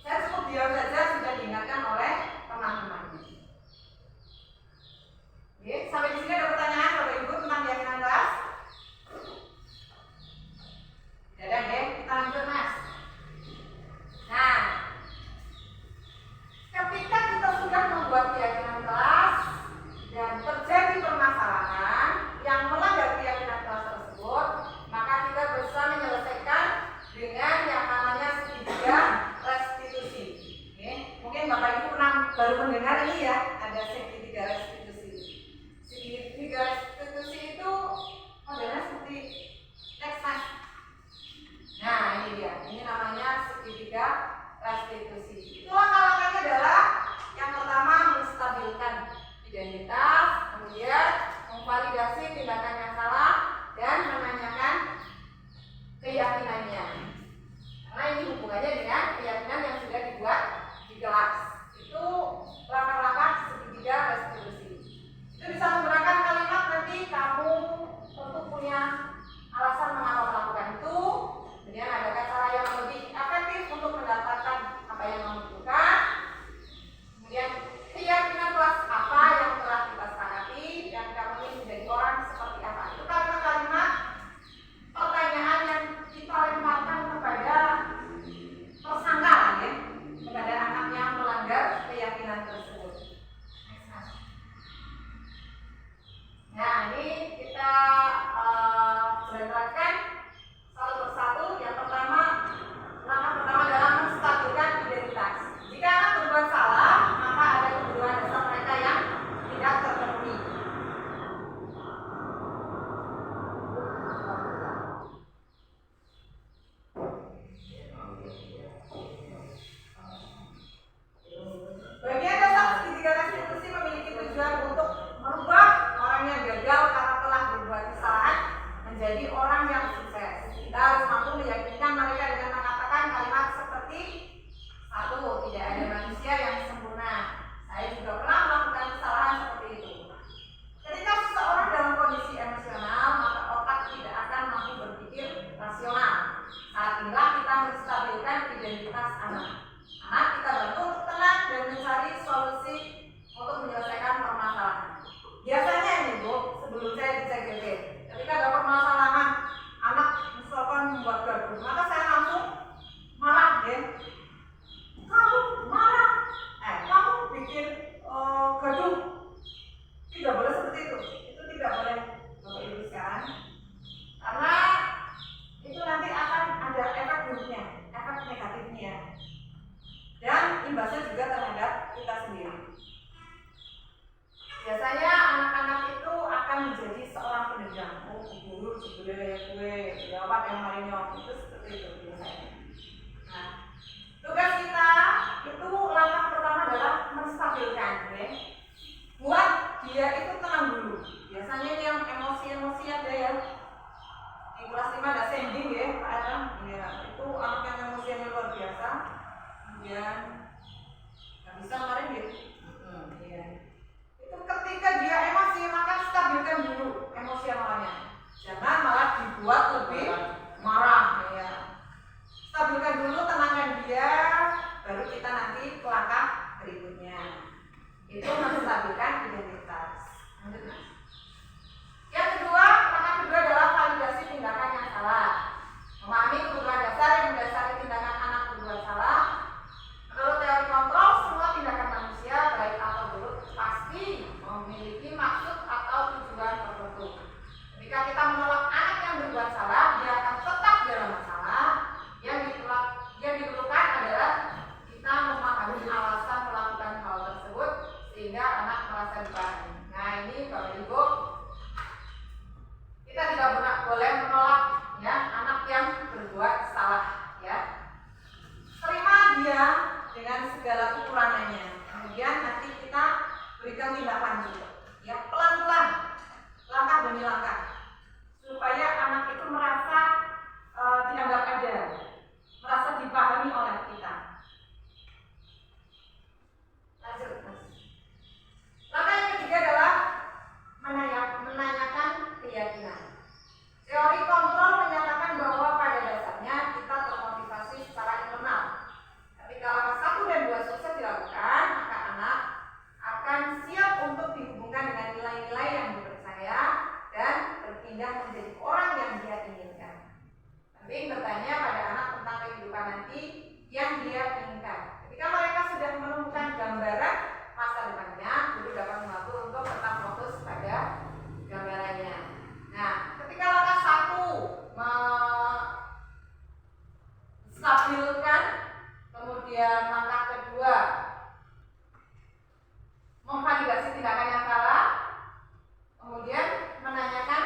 saya cukup diam saja sudah diingatkan oleh teman-temannya. Oke, sampai di sini ada pertanyaan Bapak Ibu tentang keyakinan kelas? Tidak ada deh, kita lanjut Mas. Nah, ketika kita sudah membuat keyakinan kelas dan terjadi permasalahan yang melanggar keyakinan kelas tersebut, maka kita bisa menyelesaikan dengan yang namanya segitiga restitusi. Oke, mungkin Bapak Ibu pernah baru mendengar ini ya, ada segitiga restitusi. Segitiga restitusi itu modelnya seperti teks. Nah ini dia, ini namanya segitiga restitusi. imbasnya juga terhadap kita sendiri. Biasanya anak-anak itu akan menjadi seorang pendendam. Oh, guru sebenarnya gue jawab yang marinyong itu seperti itu biasanya. Nah, tugas kita itu langkah pertama adalah menstabilkan, ya. Buat dia itu tenang dulu. Biasanya yang emosi-emosi ada ya. Di kelas 5 ada sending ya, Pak Adam. Ya, itu anak yang emosinya luar biasa. Kemudian nggak bisa kemarin gitu. Ya. Itu ketika dia emosi maka stabilkan dulu emosionalnya. Jangan malah dibuat lebih marah. Ya. Stabilkan dulu, tenangkan dia, baru kita nanti ke langkah berikutnya. Itu menstabilkan identitas. Lanjut, Mas. Yang kedua, langkah kedua adalah validasi tindakan yang salah. Memahami kebutuhan dasar yang mendasari tindakan anak berbuat salah. Menurut teori kontrol, semua tindakan manusia baik atau buruk pasti memiliki maksud atau tujuan tertentu. Ketika kita menolak anak yang berbuat salah, dia akan tetap dalam masalah. Yang diperlukan adalah kita memahami alasan melakukan hal tersebut sehingga anak merasa dipahami. Nah, ini Bapak Ibu, kita tidak boleh menolak ya anak yang berbuat salah, ya. Terima dia dengan segala kekurangannya. Kemudian nanti kita berikan tindak lanjut, ya, pelan-pelan, langkah demi langkah, supaya anak itu merasa dianggap ada, merasa dipahami oleh kita. Lanjut, Mas. Langkah yang ketiga adalah menanyakan keyakinan. Teori kontrol menyatakan bahwa pada dasarnya kita termotivasi secara internal. Tapi kalau langkah 1 dan 2 sukses dilakukan, maka anak akan siap untuk dihubungkan dengan nilai-nilai yang dipercaya dan berpindah menjadi orang yang dia inginkan. Penting bertanya pada anak tentang kehidupan nanti yang dia inginkan. Ketika mereka sudah menemukan gambaran masa depannya, guru dapat membantu untuk tetap fokus pada gambarannya. Nah, ketika langkah 1 menstabilkan, kemudian langkah kedua memvalidasi tindakan yang salah, kemudian menanyakan.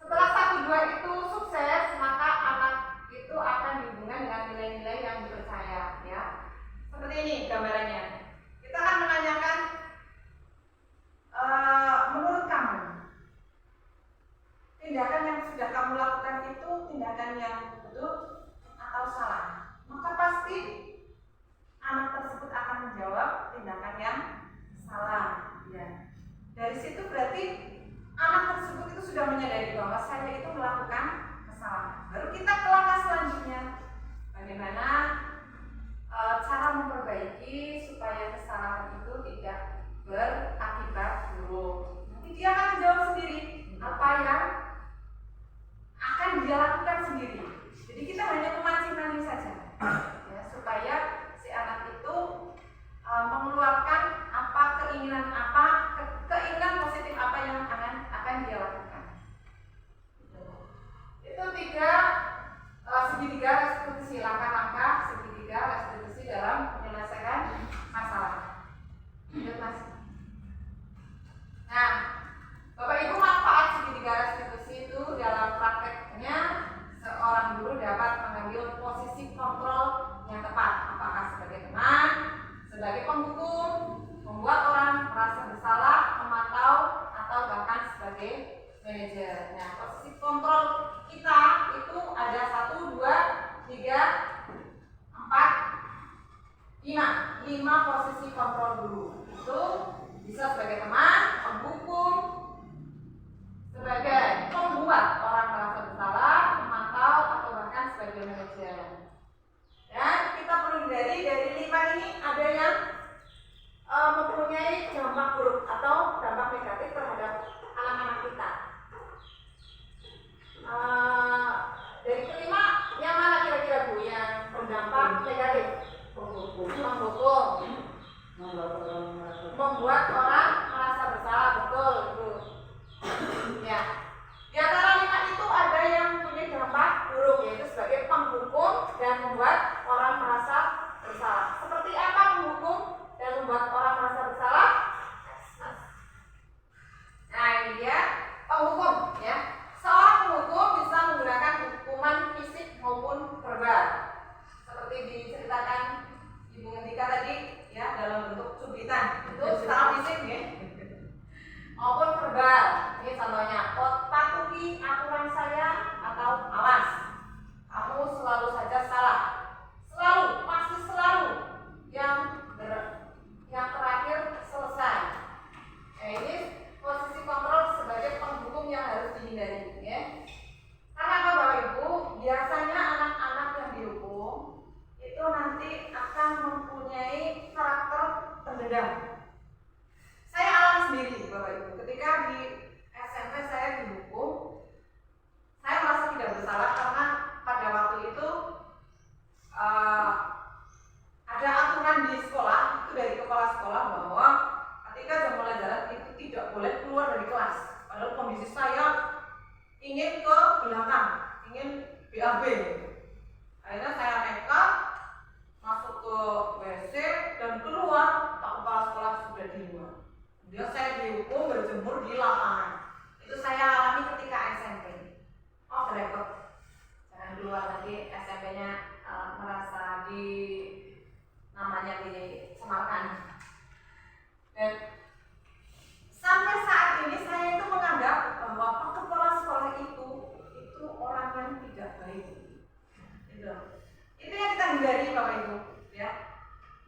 Setelah 1, 2 itu sukses, maka anak itu akan dihubungkan dengan nilai-nilai yang dipercaya, ya. Seperti ini gambarannya. Kita akan menanyakan, menurut kamu, tindakan yang sudah kamu lakukan itu tindakan yang betul atau salah? Maka pasti anak tersebut akan menjawab tindakan yang salah, ya. Dari situ berarti anak tersebut itu sudah menyadari bahwa saya itu melakukan kesalahan. Baru kita ke langkah selanjutnya, bagaimana cara memperbaiki supaya kesalahan itu tidak berakibat buruk. Nanti dia akan menjawab sendiri apa yang akan dia lakukan sendiri. Jadi kita hanya memancing-mancing saja, ya, supaya si anak itu mengeluarkan keinginan positif apa yang akan dia lakukan. Itu segitiga restitusi, langkah-langkah segitiga restitusi dalam menyelesaikan masalah. Mas. Nah, Bapak Ibu, manfaat segitiga restitusi itu dalam prakteknya seorang guru dapat mengambil posisi kontrol yang tepat, apakah sebagai teman, sebagai penghukum, membuat orang merasa bersalah, memantau, atau bahkan sebagai manajer. Nah, posisi kontrol kita itu ada 1, 2, 3, 4, 5 posisi kontrol guru. Itu bisa sebagai teman, penghukum, sebagai pembuat orang merasa bersalah, memantau, atau bahkan sebagai manajer. Dan kita perlu hindari dari 5 ini ada yang mempunyai dampak buruk atau dampak negatif terhadap anak-anak kita. Dari kelima, yang mana kira-kira Bu yang berdampak negatif? Menghukum, membuat orang merasa bersalah, betul Bu. Ya. Di antara 5 itu ada yang punya dampak buruk, yaitu sebagai penghukum dan membuat orang merasa bersalah. Seperti dendam. Saya alami sendiri Bapak Ibu, ketika di SMP saya dihukum, saya merasa tidak bersalah karena pada waktu itu ada aturan di sekolah, itu dari kepala sekolah, bahwa ketika jam pelajaran itu tidak boleh keluar dari kelas. Padahal kondisi saya ingin ke belakang, ingin BAB. Akhirnya saya nekat masuk ke WC dan keluar, tak kepala sekolah sudah di luar. Kemudian saya dihukum berjemur di lapangan. Itu saya alami ketika SMP. Oh, repot. Jangan keluar nanti SMP-nya merasa namanya disemarkan. Dan sampai saat ini saya itu menganggap bahwa kepala sekolah itu orang yang tidak baik. Itu yang kita hindari Bapak Ibu, ya.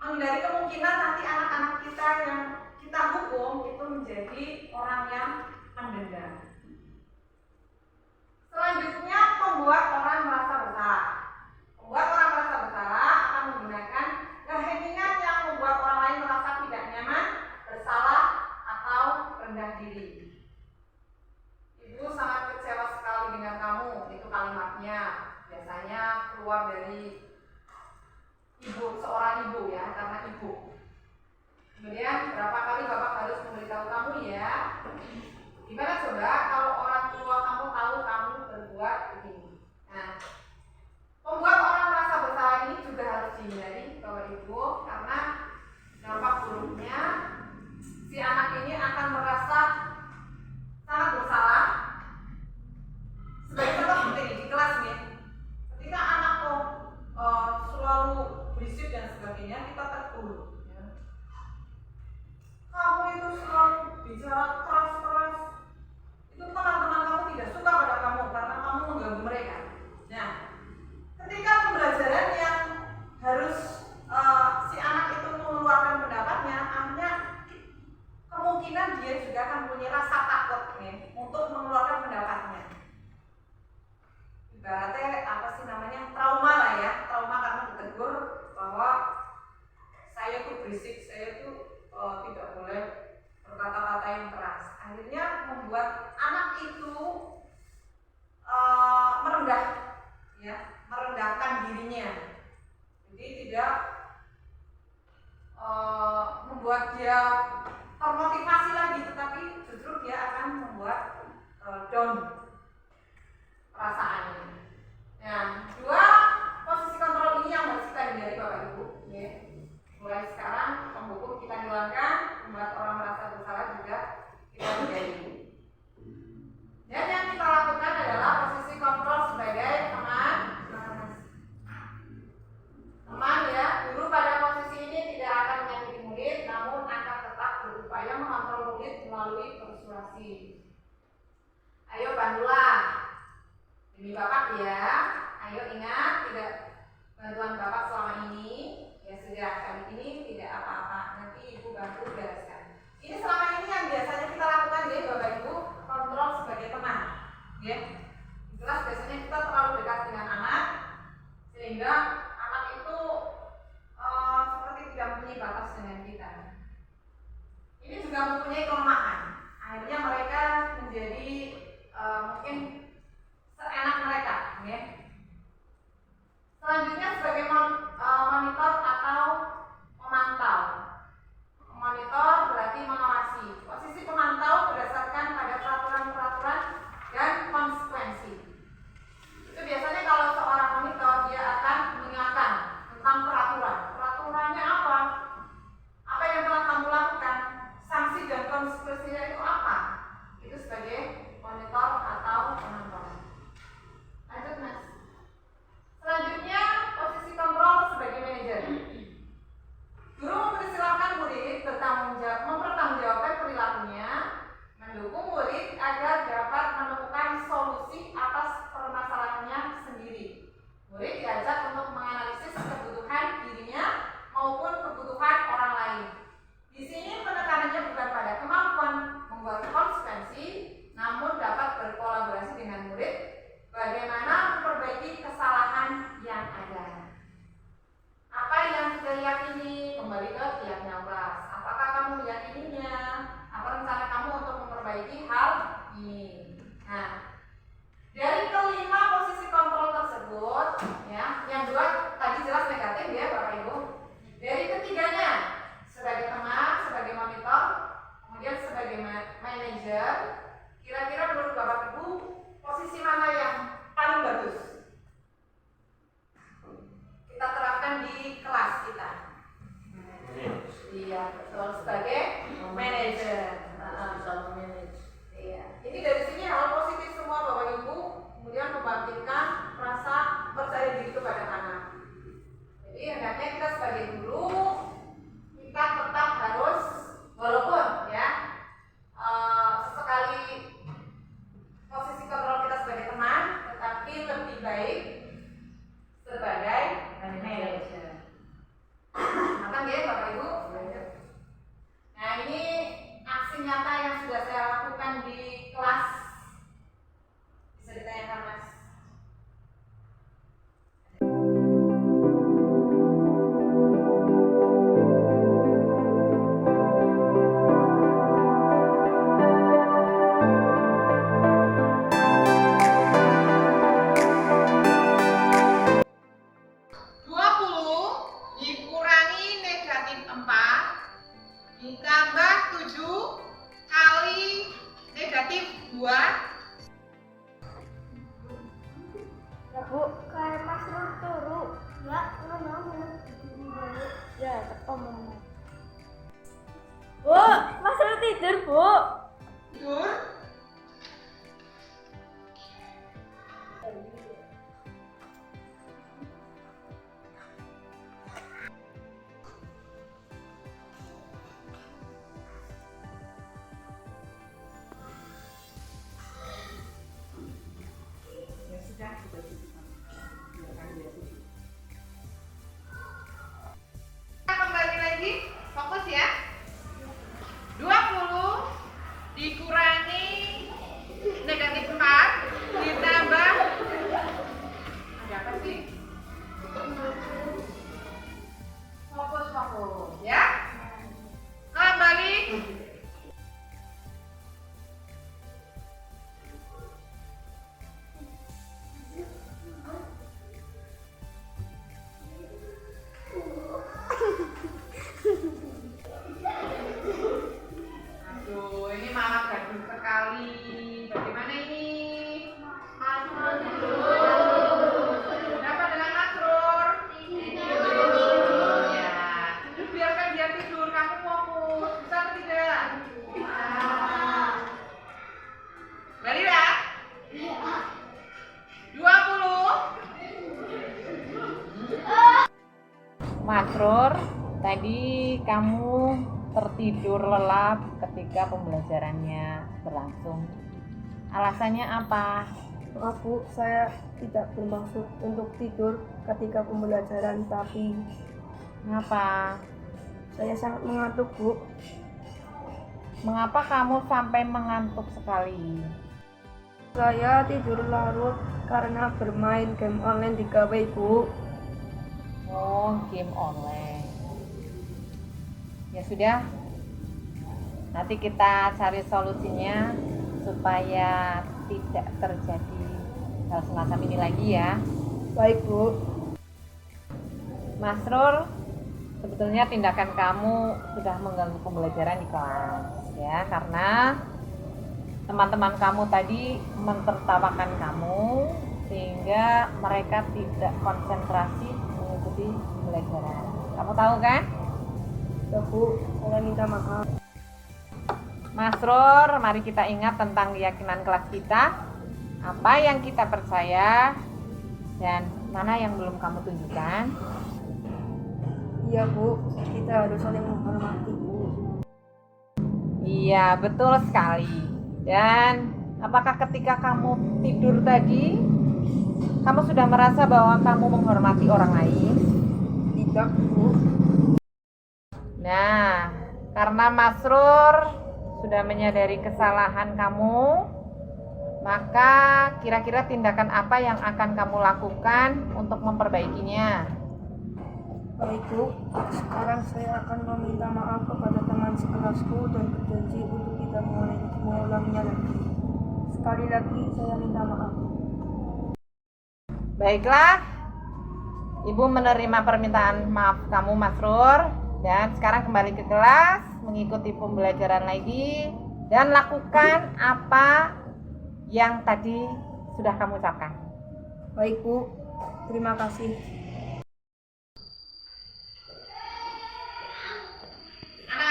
Menghindari kemungkinan nanti anak-anak kita yang kita hukum itu menjadi orang yang mendendam. Selanjutnya, membuat orang merasa bersalah. Membuat orang merasa bersalah akan menggunakan keheningan yang membuat orang lain merasa tidak nyaman, bersalah, atau rendah diri. Ibu sangat kecewa sekali dengan kamu, itu kalimatnya. Biasanya keluar dari ibu, seorang ibu ya, karena ibu. Kemudian berapa kali Bapak harus memberitahu kamu ya? Gimana coba kalau orang tua kamu tahu kamu berbuat begini? Nah, membuat orang merasa bersalah ini juga harus dihindari Bapak Ibu, karena dampak buruknya si anak ini akan merasa sangat bersalah. Sebagai contoh seperti ini di kelas nih, ketika anak selalu berisik dan sebagainya, kita tegur. Ya. Kamu itu selalu bicara keras-keras. Itu teman-teman kamu tidak suka pada kamu karena kamu mengganggu mereka. Nah, ketika pembelajaran yang harus si anak itu mengeluarkan pendapatnya, akhirnya kemungkinan dia juga akan punya rasa takut nih untuk mengeluarkan pendapatnya. Ibaratnya apa sih namanya, trauma lah ya, trauma karena ditegur bahwa saya itu berisik, saya itu tidak boleh berkata-kata yang keras. Akhirnya membuat anak itu merendah, ya, merendahkan dirinya. Jadi tidak membuat dia termotivasi lagi, tetapi justru dia akan membuat down perasaannya. Nah, dua posisi kontrol ini yang harus kita hindari Bapak Ibu. Ya. Mulai sekarang penghukum kita hilangkan, membuat orang merasa bersalah juga kita hindari. Dan yang kita lakukan adalah posisi kontrol sebagai teman. Teman ya, guru pada posisi ini tidak akan menyakiti murid, namun akan tetap berupaya mengontrol murid melalui persuasi. Ayo bantulah. Demi Bapak ya, ayo ingat tidak bantuan Bapak selama ini, ya sudah kali ini tidak apa-apa, nanti Ibu bantu bereskan. Ini selama ini yang biasanya kita lakukan ya Bapak Ibu, kontrol sebagai teman, ya. Jelas biasanya kita terlalu dekat dengan anak, sehingga anak itu seperti tidak mempunyai batas dengan kita. Ini juga mempunyai kelemahan. Akhirnya mereka menjadi mungkin seenak mereka, ya. Selanjutnya sebagai monitor atau sebagai manajer. Bisa memanage. Iya. Ini dari sini hal positif semua Bapak Ibu, kemudian membangkitkan rasa percaya diri kepada anak. Jadi hendaknya kita sebagai guru kita tetap harus walaupun ya sesekali posisi kontrol kita sebagai teman, tetapi lebih baik sebagai manajer. Makan ya Bapak Ibu. Nah ini aksi nyata yang sudah saya lakukan di kelas. Bisa ditanyakan Mas. Ditambah 7 kali negatif 2. Ya Bu, kayak Mas Nur turu. Ya, mau. Ya, omong. Bu, Mas Nur tidur, Bu. Tidur. Kembali lagi, fokus ya. 20 dikurangi negatif 4 ditambah ada apa sih? Fokus ya. Kembali. Aduh, ini malah gaduh sekali. Bagaimana ini? Kenapa dengan Masrur? Ya, biarkan dia tidur. Kamu fokus. Bisa atau tidak? Balik ya? 20. Masrur, tadi kamu tertidur lelap ketika pembelajarannya berlangsung. Alasannya apa? Maaf Bu, saya tidak bermaksud untuk tidur ketika pembelajaran, tapi Mengapa? saya sangat mengantuk Bu. Mengapa kamu sampai mengantuk sekali? Saya tidur larut karena bermain game online di KW Bu. Oh, game online. Ya sudah, nanti kita cari solusinya supaya tidak terjadi hal semacam ini lagi ya. Baik Bu. Masrur, sebetulnya tindakan kamu sudah mengganggu pembelajaran di kelas ya, karena teman-teman kamu tadi mentertawakan kamu sehingga mereka tidak konsentrasi mengikuti pembelajaran. Kamu tahu kan? Ya Bu, saya minta maaf. Masrur, mari kita ingat tentang keyakinan kelas kita, apa yang kita percaya dan mana yang belum kamu tunjukkan. Iya Bu, kita harus saling menghormati Bu. Iya, betul sekali. Dan apakah ketika kamu tidur tadi, kamu sudah merasa bahwa kamu menghormati orang lain? Tidak Bu. Nah, karena Masrur sudah menyadari kesalahan kamu, maka kira-kira tindakan apa yang akan kamu lakukan untuk memperbaikinya? Baik Bu, sekarang saya akan meminta maaf kepada teman sekelasku dan berjanji untuk tidak mengulanginya lagi. Sekali lagi saya minta maaf. Baiklah, Ibu menerima permintaan maaf kamu Masrur, dan sekarang kembali ke kelas, mengikuti pembelajaran lagi, dan lakukan apa yang tadi sudah kamu ucapkan. Baik Bu, terima kasih. Anak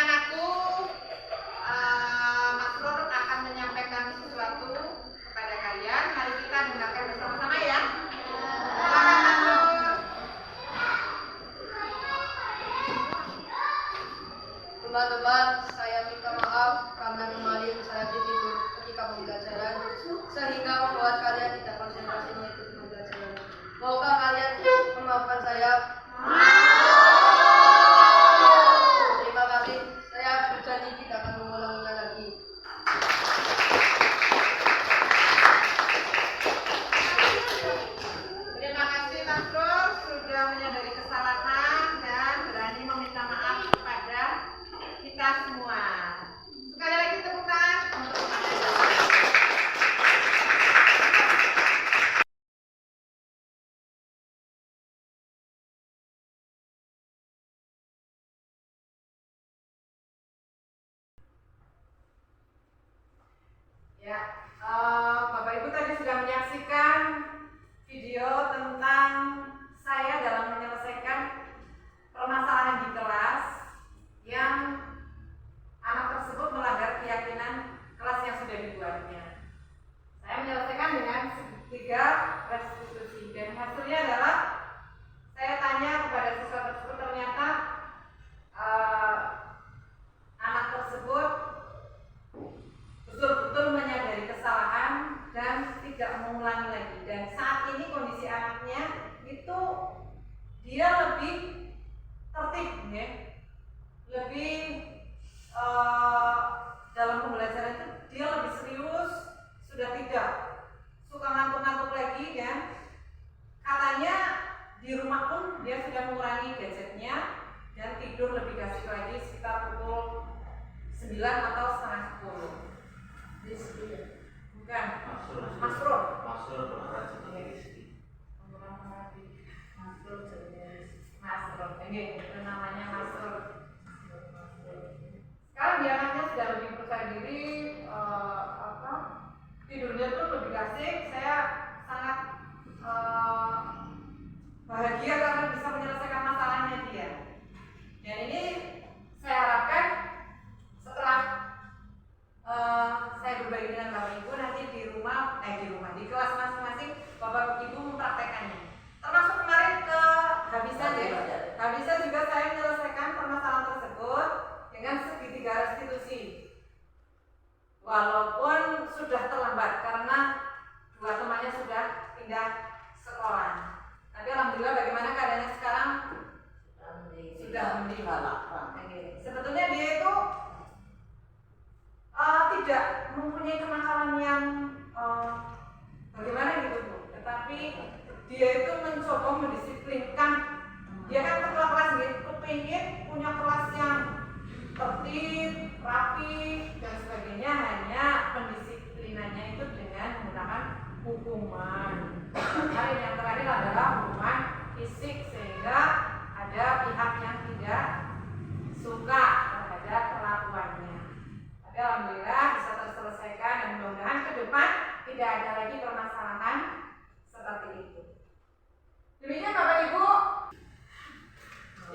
Teman-teman, saya minta maaf karena kemarin saya tidur ketika pembelajaran sehingga membuat kalian tidak konsentrasi mengikuti pembelajaran. Maukah kalian memaafkan saya? Terima kasih. Saya berjanji tidak akan mengulanginya lagi. Terima kasih Mas Bro sudah menyadari kesalahan dan berani meminta maaf kepada kita semua. Sekali lagi tepukan untuk Mas Bro. Ya, Bapak Ibu tadi sudah menyaksikan video tentang saya dalam menyelesaikan permasalahan di kelas yang anak tersebut melanggar keyakinan kelas yang sudah dibuatnya. Saya menyelesaikan dengan 3 restitusi dan hasilnya adalah saya tanya kepada siswa tersebut, ternyata anak tersebut betul-betul menyadari kesalahan dan tidak mengulangi lagi. Dan saat ini kondisi anaknya itu dia lebih tertib, ya, lebih dalam pembelajaran itu dia lebih serius, sudah tidak suka ngantuk-ngantuk lagi, dan katanya di rumah pun dia sudah mengurangi gadgetnya dan tidur lebih kasih lagi sekitar pukul 9 atau setengah 10. Bukan, Masrur. Masrur, ini itu namanya Masrur. Sekarang dia anaknya sudah lebih percaya diri, tidurnya pun lebih asik. Saya sangat bahagia karena bisa menyelesaikan masalahnya dia. Dan ini saya harapkan setelah saya berbagi dengan Bapak Ibu, nanti di rumah, di kelas masing-masing Bapak Ibu mempraktekannya. Termasuk kemarin ke Habisan, ya. Habisan juga saya menyelesaikan permasalahan tersebut dengan segitiga restitusi. Walaupun sudah terlambat karena 2 temannya sudah pindah sekolah. Tapi alhamdulillah bagaimana keadaannya sekarang? Sudah mending. Sebetulnya dia itu tidak mempunyai kenakalan yang bagaimana gitu Bu, tetapi dia itu mencoba mendisiplinkan. Dia kan ketua kelas gitu, kepingin punya kelas yang tertib, rapi dan sebagainya. Hanya pendisiplinannya itu dengan menggunakan hukuman. Yang terakhir adalah hukuman fisik, sehingga ada pihak yang tidak suka terhadap perlakuannya. Tapi alhamdulillah bisa terselesaikan dan mudah-mudahan ke depan tidak ada lagi permasalahan seperti itu. Demikian Bapak Ibu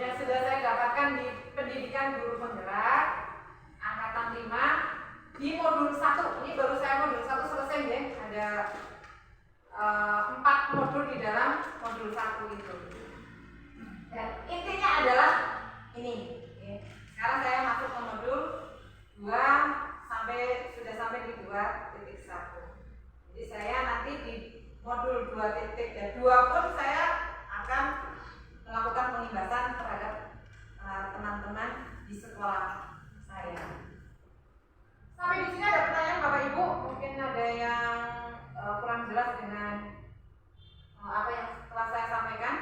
yang sudah saya dapatkan di pendidikan guru penggerak angkatan 5 di modul 1. Ini baru saya modul 1 selesai, ya. Ada 4 modul di dalam modul 1 itu. Dan intinya adalah ini, ya. Sekarang saya masuk ke modul 2 sudah sampai di 2.1. Jadi saya nanti di modul 2.2 pun saya akan melakukan penindasan terhadap teman-teman di sekolah saya. Sampai di sini ada pertanyaan Bapak Ibu? Mungkin ada yang kurang jelas dengan apa yang telah saya sampaikan?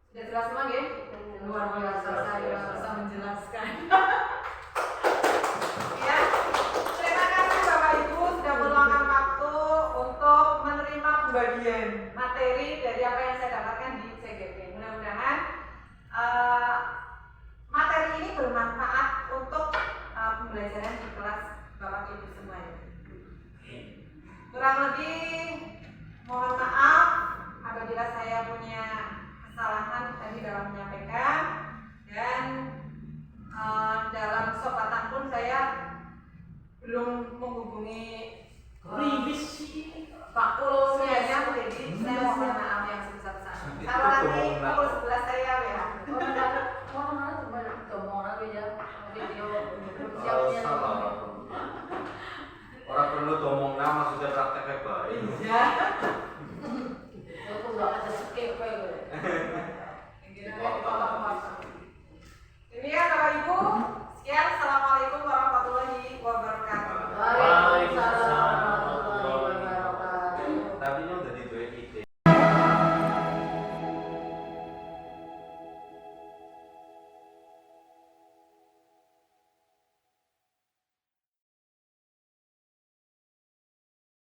Sudah jelas semua, ya? Luar biasa.